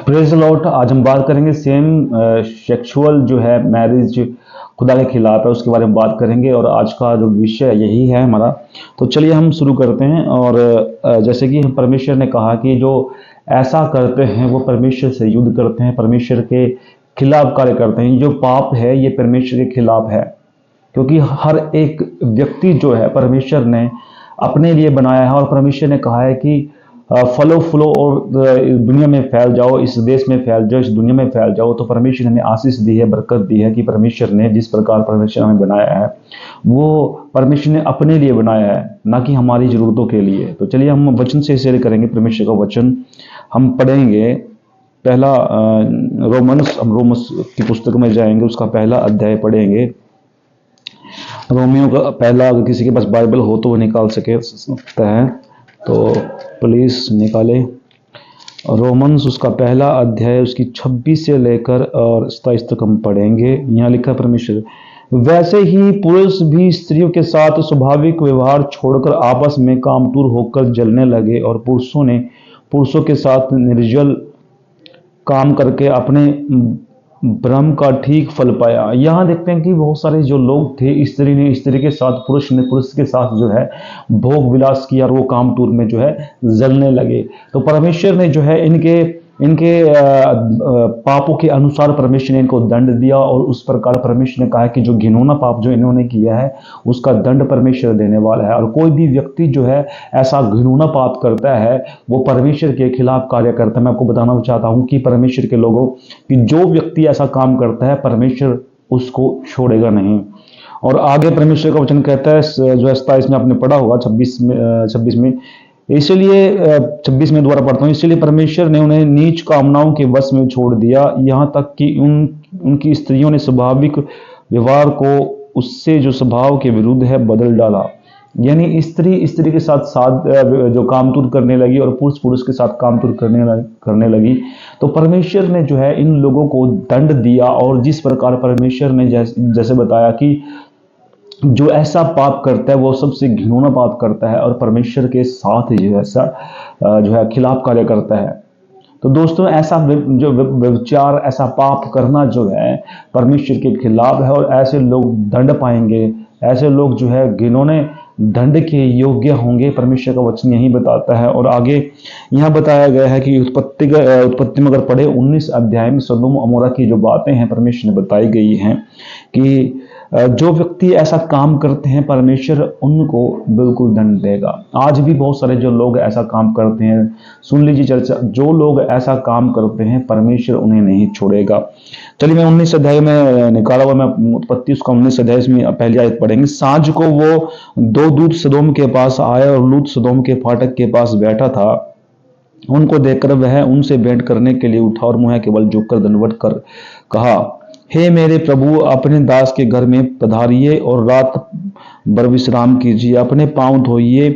Praise Lord. आज हम बात करेंगे सेम सेक्सुअल जो है मैरिज खुदा के खिलाफ है, उसके बारे में बात करेंगे। और आज का जो विषय यही है हमारा। तो चलिए हम शुरू करते हैं। और जैसे कि परमेश्वर ने कहा कि जो ऐसा करते हैं वो परमेश्वर से युद्ध करते हैं, परमेश्वर के खिलाफ कार्य करते हैं। जो पाप है ये परमेश्वर के खिलाफ है, क्योंकि हर एक व्यक्ति जो है परमेश्वर ने अपने लिए बनाया है। और परमेश्वर ने कहा है कि फलो फूलो और दुनिया में फैल जाओ, इस देश में फैल जाओ, इस दुनिया में फैल जाओ। तो परमेश्वर ने हमें आशीष दी है, बरकत दी है कि परमेश्वर ने जिस प्रकार परमेश्वर हमें बनाया है वो परमेश्वर ने अपने लिए बनाया है, ना कि हमारी जरूरतों के लिए। तो चलिए हम वचन से शेयर करेंगे। परमेश्वर का वचन हम पढ़ेंगे। पहला रोमन्स की पुस्तक में जाएंगे, उसका पहला अध्याय पढ़ेंगे। रोमियो का पहला, अगर किसी के पास बाइबल हो तो वो निकाल सकता है, तो प्लीज निकाले। रोमन्स उसका पहला अध्याय, उसकी 26 से लेकर और 27 तक हम पढ़ेंगे। यहाँ लिखा परमेश्वर, वैसे ही पुरुष भी स्त्रियों के साथ स्वाभाविक व्यवहार छोड़कर आपस में कामतुर होकर जलने लगे, और पुरुषों ने पुरुषों के साथ निर्जल काम करके अपने भ्रम का ठीक फल पाया। यहाँ देखते हैं कि बहुत सारे जो लोग थे, स्त्री ने स्त्री के साथ, पुरुष ने पुरुष के साथ जो है भोग विलास किया, और वो कामतुर में जो है जलने लगे। तो परमेश्वर ने जो है इनके इनके पापों के अनुसार परमेश्वर ने इनको दंड दिया। और उस प्रकार परमेश्वर ने कहा कि जो घिनौना पाप जो इन्होंने किया है उसका दंड परमेश्वर देने वाला है। और कोई भी व्यक्ति जो है ऐसा घिनौना पाप करता है वो परमेश्वर के खिलाफ कार्य करता है। मैं आपको बताना चाहता हूं कि परमेश्वर के लोगों कि जो व्यक्ति ऐसा काम करता है परमेश्वर उसको छोड़ेगा नहीं। और आगे परमेश्वर का वचन कहता है, जो 27 में आपने पढ़ा होगा, 26 में, इसलिए 26 में दोबारा पढ़ता हूँ, इसलिए परमेश्वर ने उन्हें नीच कामनाओं के वश में छोड़ दिया, यहाँ तक कि उनकी स्त्रियों ने स्वाभाविक व्यवहार को उससे जो स्वभाव के विरुद्ध है बदल डाला। यानी स्त्री स्त्री के साथ जो कामतुर करने लगी, और पुरुष पुरुष के साथ कामतुर करने लगी। तो परमेश्वर ने जो है इन लोगों को दंड दिया। और जिस प्रकार परमेश्वर ने जैसे बताया कि जो ऐसा पाप करता है वो सबसे घिनौना पाप करता है, और परमेश्वर के साथ जो है खिलाफ कार्य करता है। तो दोस्तों, ऐसा जो व्यभिचार, ऐसा पाप करना जो है परमेश्वर के खिलाफ है, और ऐसे लोग दंड पाएंगे। ऐसे लोग जो है घिनौने दंड के योग्य होंगे। परमेश्वर का वचन यही बताता है। और आगे यहाँ बताया गया है कि उत्पत्ति में अगर पढ़े 19 अध्याय में सदोम अमोरा की जो बातें हैं परमेश्वर ने बताई गई हैं कि जो व्यक्ति ऐसा काम करते हैं परमेश्वर उनको बिल्कुल दंड देगा। आज भी बहुत सारे जो लोग ऐसा काम करते हैं, सुन लीजिए चर्चा, जो लोग ऐसा काम करते हैं परमेश्वर उन्हें नहीं छोड़ेगा। चलिए मैं 19 अध्याय में निकाला हुआ, मैं उत्पत्ति उसका 19 अध्याय में पहली आयत पढ़ेंगे। सांझ को वो 2 दूत सदोम के पास आए, और लूत सदोम के फाटक के पास बैठा था। उनको देखकर वह उनसे भेंट करने के लिए उठा, और मुँह के बल झुककर दंडवत कर कहा, हे मेरे प्रभु, अपने दास के घर में पधारिए और रात भर विश्राम कीजिए, अपने पांव धोइए,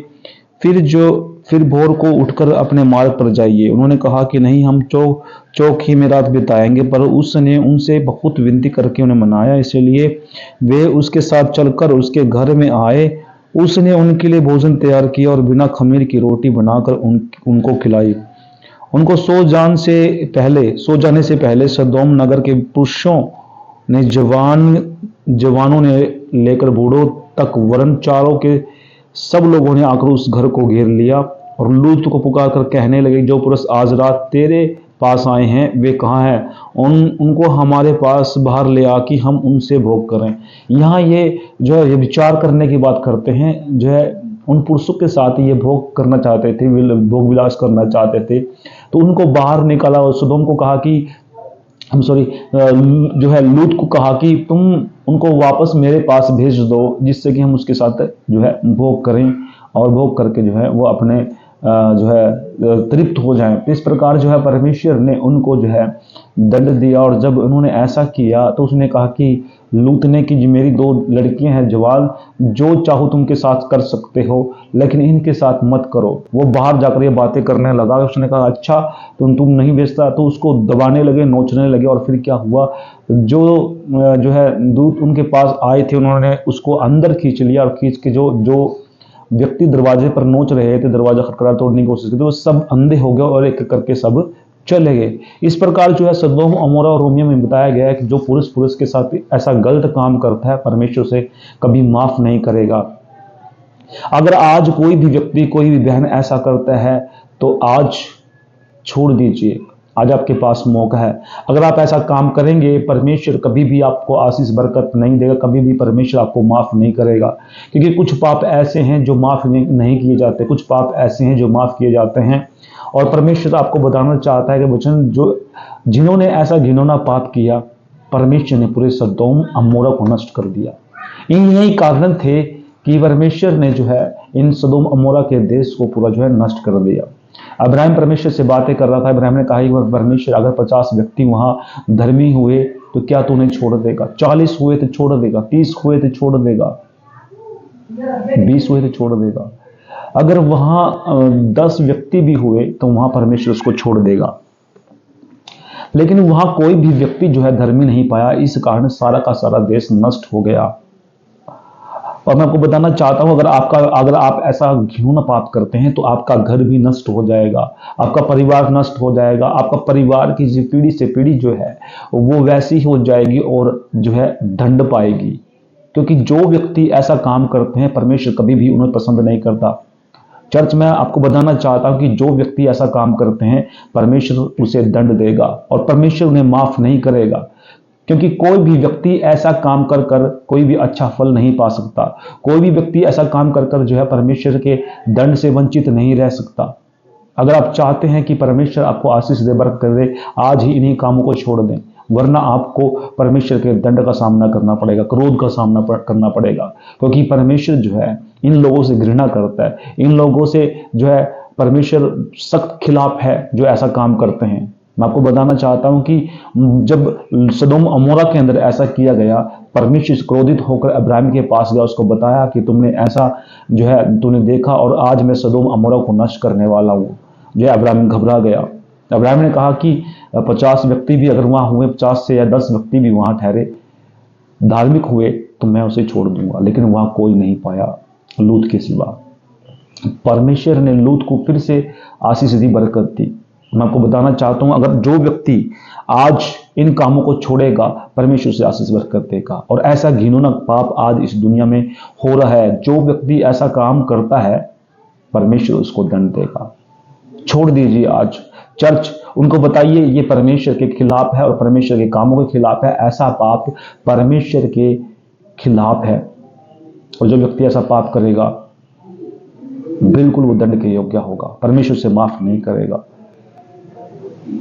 फिर भोर को उठकर अपने मार्ग पर जाइए। उन्होंने कहा कि नहीं, हम चौक ही में रात बिताएंगे। पर उसने उनसे बहुत विनती करके उन्हें मनाया, इसलिए वे उसके साथ चलकर उसके घर में आए। उसने उनके लिए भोजन तैयार किया और बिना खमीर की रोटी बनाकर उनको खिलाई। उनको सो जाने से पहले सदोम नगर के पुरुषों ने, जवानों ने लेकर बूढ़ों तक, वरन चारों के सब लोगों ने आकर उस घर को घेर लिया, और लूत को पुकार कर कहने लगे, जो पुरुष आज रात तेरे पास आए हैं वे कहाँ हैं? उनको हमारे पास बाहर ले आ कि हम उनसे भोग करें। यहाँ ये जो है ये विचार करने की बात करते हैं, जो है उन पुरुषों के साथ ये भोग करना चाहते थे, भोग विलास करना चाहते थे। तो उनको बाहर निकाला, और सदोम को कहा कि जो है लूत को कहा कि तुम उनको वापस मेरे पास भेज दो, जिससे कि हम उसके साथ जो है भोग करें, और भोग करके जो है वो अपने जो है तृप्त हो जाएं। इस प्रकार जो है परमेश्वर ने उनको जो है दंड दिया। और जब उन्होंने ऐसा किया तो उसने कहा कि लूत ने कि मेरी 2 लड़कियां हैं जवान, जो चाहो तुम साथ कर सकते हो, लेकिन इनके साथ मत करो। वो बाहर जाकर ये बातें करने लगा। उसने कहा अच्छा तुम नहीं भेजता, तो उसको दबाने लगे, नोचने लगे। और फिर क्या हुआ, जो है दूत उनके पास आए थे, उन्होंने उसको अंदर खींच लिया, और खींच के जो व्यक्ति दरवाजे पर नोच रहे थे, दरवाजा खटखटा तोड़ने की कोशिश की, तो वो सब अंधे हो गए और एक एक करके सब चले गए। इस प्रकार जो है सदोम अमोरा और रोमियो में बताया गया है कि जो पुरुष के साथ ऐसा गलत काम करता है परमेश्वर से कभी माफ नहीं करेगा। अगर आज कोई भी व्यक्ति, कोई भी बहन ऐसा करता है तो आज छोड़ दीजिए, आज आपके पास मौका है। अगर आप ऐसा काम करेंगे परमेश्वर कभी भी आपको आशीष बरकत नहीं देगा, कभी भी परमेश्वर आपको माफ नहीं करेगा। क्योंकि कुछ पाप ऐसे हैं जो माफ नहीं किए जाते, कुछ पाप ऐसे हैं जो माफ किए जाते हैं। और परमेश्वर आपको बताना चाहता है कि वचन, जो जिन्होंने ऐसा घिनौना पाप किया, परमेश्वर ने पूरे सदोम अमोरा को नष्ट कर दिया। इन यही कारण थे कि परमेश्वर ने जो है इन सदोम अमोरा के देश को पूरा जो है नष्ट कर दिया। अब्राहम परमेश्वर से बातें कर रहा था। अब्राहम ने कहा कि परमेश्वर, अगर 50 व्यक्ति वहां धर्मी हुए तो क्या तू उन्हें छोड़ देगा? 40 हुए तो छोड़ देगा, 30 हुए तो छोड़ देगा, 20 हुए तो छोड़ देगा। अगर वहां 10 व्यक्ति भी हुए तो वहां परमेश्वर उसको छोड़ देगा। लेकिन वहां कोई भी व्यक्ति जो है धर्मी नहीं पाया, इस कारण सारा का सारा देश नष्ट हो गया। और मैं आपको बताना चाहता हूं, अगर आप ऐसा घिनौना पाप करते हैं तो आपका घर भी नष्ट हो जाएगा, आपका परिवार नष्ट हो जाएगा, आपका परिवार की जो पीढ़ी से पीढ़ी जो है वो वैसी हो जाएगी और जो है दंड पाएगी। क्योंकि जो व्यक्ति ऐसा काम करते हैं परमेश्वर कभी भी उन्हें पसंद नहीं करता। चर्च में आपको बताना चाहता हूं कि जो व्यक्ति ऐसा काम करते हैं परमेश्वर उसे दंड देगा और परमेश्वर उन्हें माफ नहीं करेगा। क्योंकि कोई भी व्यक्ति ऐसा काम कर कर कोई भी अच्छा फल नहीं पा सकता। कोई भी व्यक्ति ऐसा काम कर कर जो है परमेश्वर के दंड से वंचित नहीं रह सकता। अगर आप चाहते हैं कि परमेश्वर आपको आशीष दे, बरकत दे, आज ही इन्हीं कामों को छोड़ दें, वरना आपको परमेश्वर के दंड का सामना करना पड़ेगा, क्रोध का सामना करना पड़ेगा। क्योंकि परमेश्वर जो है इन लोगों से घृणा करता है, इन लोगों से जो है परमेश्वर सख्त खिलाफ है जो ऐसा काम करते हैं। मैं आपको बताना चाहता हूं कि जब सदोम अमोरा के अंदर ऐसा किया गया, परमेश्वर क्रोधित होकर अब्राहम के पास गया, उसको बताया कि तुमने ऐसा जो है तूने देखा और आज मैं सदोम अमोरा को नष्ट करने वाला हूं। जो अब्राहम घबरा गया। अब्राहम ने कहा कि 50 व्यक्ति भी अगर वहां हुए, 50 से या 10 व्यक्ति भी वहां ठहरे, धार्मिक हुए, तो मैं उसे छोड़ दूंगा। लेकिन वहां कोई नहीं पाया लूत के सिवा। परमेश्वर ने लूत को फिर से आशीष दी, बरकत दी। मैं आपको बताना चाहता हूं, अगर जो व्यक्ति आज इन कामों को छोड़ेगा परमेश्वर से आशीष बरकत देगा। और ऐसा घिनौना पाप आज इस दुनिया में हो रहा है। जो व्यक्ति ऐसा काम करता है परमेश्वर उसको दंड देगा। छोड़ दीजिए आज। चर्च, उनको बताइए ये परमेश्वर के खिलाफ है और परमेश्वर के कामों के खिलाफ है। ऐसा पाप परमेश्वर के खिलाफ है और जो व्यक्ति ऐसा पाप करेगा बिल्कुल वो दंड के योग्य होगा, परमेश्वर से माफ नहीं करेगा।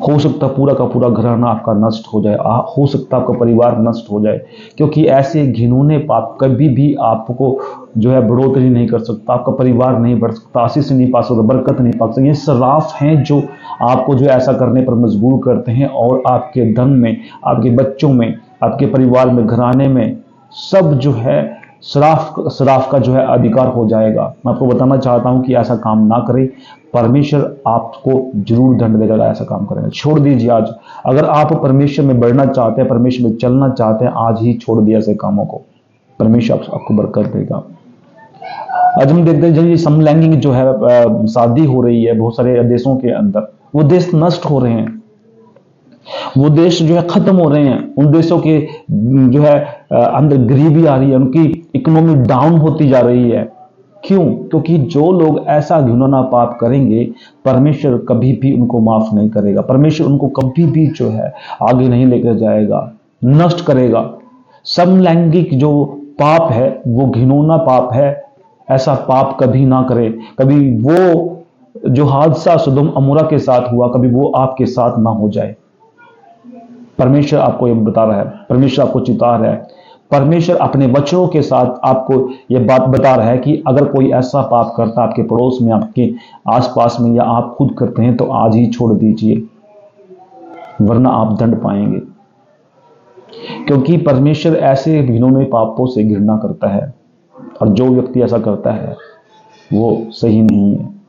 हो सकता पूरा का पूरा घराना आपका नष्ट हो जाए, हो सकता आपका परिवार नष्ट हो जाए। क्योंकि ऐसे घिनौने पाप कभी भी आपको जो है बढ़ोतरी नहीं कर सकता, आपका परिवार नहीं बढ़ सकता, आशीष नहीं पा सकता, बरकत नहीं पा सकता। ये श्राप हैं जो आपको जो ऐसा करने पर मजबूर करते हैं और आपके धन में, आपके बच्चों में, आपके परिवार में, घराने में सब जो है श्राप का जो है अधिकार हो जाएगा। मैं आपको बताना चाहता हूं कि ऐसा काम ना करें, परमेश्वर आपको जरूर दंड देगा अगर ऐसा काम करेंगे। छोड़ दीजिए आज। अगर आप परमेश्वर में बढ़ना चाहते हैं, परमेश्वर में चलना चाहते हैं, आज ही छोड़ दिया ऐसे कामों को, परमेश्वर आपको बरकत देगा। आज हम देखते हैं जब ये समलैंगिक जो है शादी हो रही है बहुत सारे देशों के अंदर, वो देश नष्ट हो रहे हैं, वो देश जो है खत्म हो रहे हैं। उन देशों के जो है अंदर गरीबी आ रही है, उनकी इकोनॉमी डाउन होती जा रही है। क्यों? क्योंकि जो लोग ऐसा घिनौना पाप करेंगे परमेश्वर कभी भी उनको माफ नहीं करेगा, परमेश्वर उनको कभी भी जो है आगे नहीं लेकर जाएगा, नष्ट करेगा। समलैंगिक जो पाप है वो घिनौना पाप है, ऐसा पाप कभी ना करें। कभी वो जो हादसा सदोम अमोरा के साथ हुआ कभी वो आपके साथ ना हो जाए। परमेश्वर आपको ये बता रहा है, परमेश्वर आपको चिता रहा है, परमेश्वर अपने वचनों के साथ आपको यह बात बता रहा है कि अगर कोई ऐसा पाप करता आपके पड़ोस में, आपके आसपास में, या आप खुद करते हैं तो आज ही छोड़ दीजिए, वरना आप दंड पाएंगे। क्योंकि परमेश्वर ऐसे घिनौने पापों से घृणा करता है और जो व्यक्ति ऐसा करता है वो सही नहीं है।